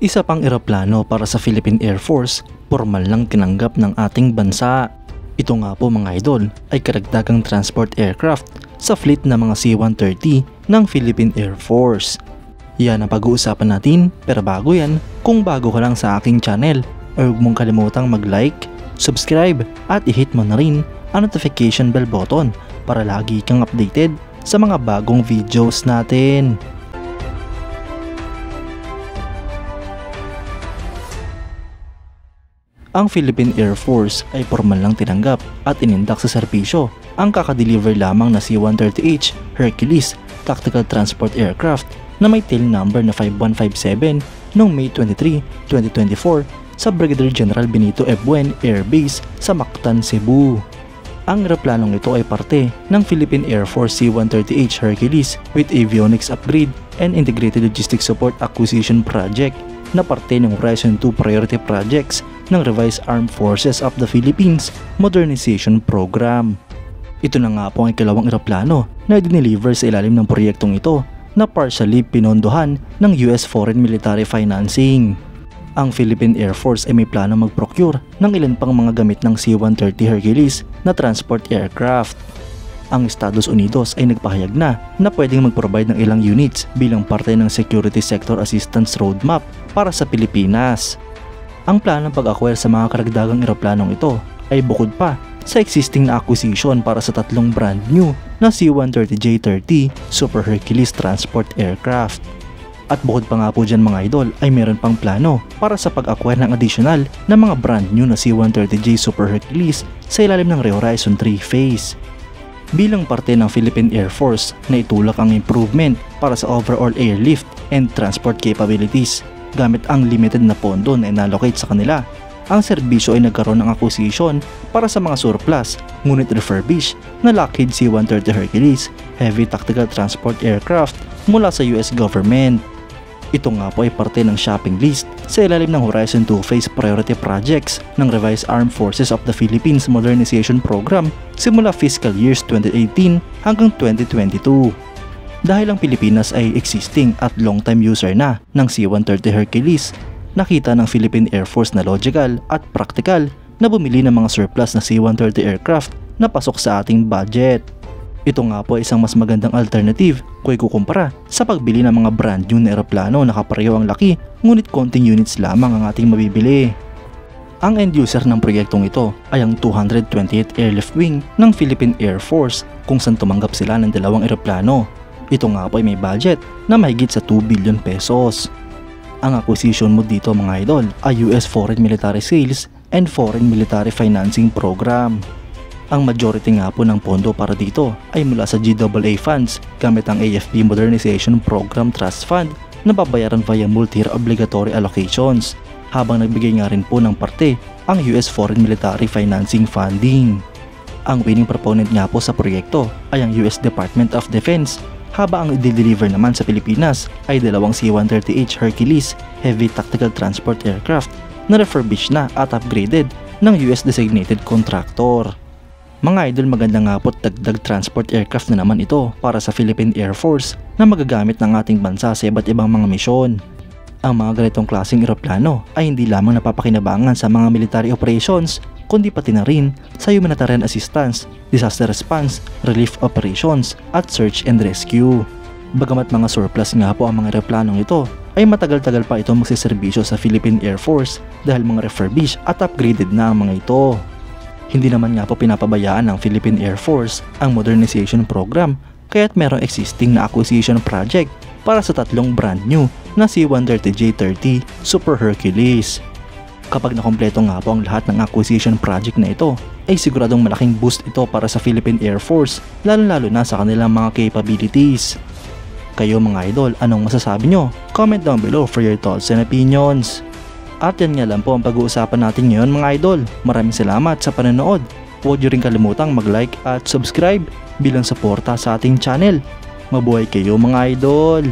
Isa pang eroplano para sa Philippine Air Force, formal lang tinanggap ng ating bansa. Ito nga po mga idol ay karagdagang transport aircraft sa fleet ng mga C-130 ng Philippine Air Force. Yan ang pag-uusapan natin, pero bago yan, kung bago ka lang sa aking channel, ay huwag mong kalimutang mag-like, subscribe at i-hit mo na rin ang notification bell button para lagi kang updated sa mga bagong videos natin. Ang Philippine Air Force ay formal lang tinanggap at inindak sa serbisyo ang kakadeliver lamang na C-130H Hercules Tactical Transport Aircraft na may tail number na 5157 noong May 23, 2024 sa Brigadier General Benito E. Buen Air Base sa Mactan, Cebu. Ang eroplanong ito ay parte ng Philippine Air Force C-130H Hercules with avionics upgrade and integrated logistics support acquisition project na parte ng Horizon 2 priority projects ng Revised Armed Forces of the Philippines Modernization Program. Ito na nga po ang ikalawang eroplano na dineliver sa ilalim ng proyektong ito na partially pinondohan ng US Foreign Military Financing. Ang Philippine Air Force ay may plano mag-procure ng ilan pang mga gamit ng C-130 Hercules na transport aircraft. Ang Estados Unidos ay nagpahayag na pwedeng mag-provide ng ilang units bilang parte ng Security Sector Assistance Roadmap para sa Pilipinas. Ang planong pag-acquire sa mga karagdagang eroplanong ito ay bukod pa sa existing na acquisition para sa tatlong brand new na C-130J30 Super Hercules Transport Aircraft. At bukod pa nga po dyan mga idol ay meron pang plano para sa pag-acquire ng additional na mga brand new na C-130J Super Hercules sa ilalim ng Horizon 3 phase. Bilang parte ng Philippine Air Force na itulak ang improvement para sa overall airlift and transport capabilities gamit ang limited na pondo na inallocate sa kanila. Ang serbisyo ay nagkaroon ng acquisition para sa mga surplus ngunit refurbished na Lockheed C-130 Hercules Heavy Tactical Transport Aircraft mula sa US government. Ito nga po ay parte ng shopping list sa ilalim ng Horizon 2 Phase Priority Projects ng Revised Armed Forces of the Philippines Modernization Program simula fiscal years 2018 hanggang 2022. Dahil ang Pilipinas ay existing at long-time user na ng C-130 Hercules, nakita ng Philippine Air Force na logical at practical na bumili ng mga surplus na C-130 aircraft na pasok sa ating budget. Ito nga po ay isang mas magandang alternative kung ikukumpara sa pagbili ng mga brand new na eroplano na kapareho ang laki ngunit konting units lamang ang ating mabibili. Ang end user ng proyektong ito ay ang 228th Airlift Wing ng Philippine Air Force kung saan tumanggap sila ng dalawang eroplano. Ito nga po ay may budget na mahigit sa 2 billion pesos. Ang acquisition mo dito mga idol ay US Foreign Military Sales and Foreign Military Financing Program. Ang majority nga po ng pondo para dito ay mula sa GAA funds gamit ang AFP Modernization Program Trust Fund na babayaran via multi-year obligatory allocations, habang nagbigay nga rin po ng parte ang US Foreign Military Financing Funding. Ang winning proponent nga po sa proyekto ay ang US Department of Defense, habang ang i-deliver naman sa Pilipinas ay dalawang C-130H Hercules Heavy Tactical Transport Aircraft na refurbished na at upgraded ng US designated contractor. Mga idol, maganda nga po't dagdag transport aircraft na naman ito para sa Philippine Air Force na magagamit ng ating bansa sa iba't ibang mga misyon. Ang mga ganitong klaseng eroplano ay hindi lamang napapakinabangan sa mga military operations kundi pati na rin sa humanitarian assistance, disaster response, relief operations at search and rescue. Bagamat mga surplus nga po ang mga eroplanong ito, ay matagal-tagal pa ito magsiservisyo sa Philippine Air Force dahil mga refurbished at upgraded na ang mga ito. Hindi naman nga po pinapabayaan ng Philippine Air Force ang modernization program kaya't merong existing na acquisition project para sa tatlong brand new na C-130J30 Super Hercules. Kapag nakompleto nga po ang lahat ng acquisition project na ito, ay siguradong malaking boost ito para sa Philippine Air Force lalo-lalo na sa kanilang mga capabilities. Kayo mga idol, anong masasabi nyo? Comment down below for your thoughts and opinions. At yan nga lang po ang pag-uusapan natin ngayon mga idol. Maraming salamat sa panonood. Huwag nyo rin kalimutang mag-like at subscribe bilang suporta sa ating channel. Mabuhay kayo mga idol!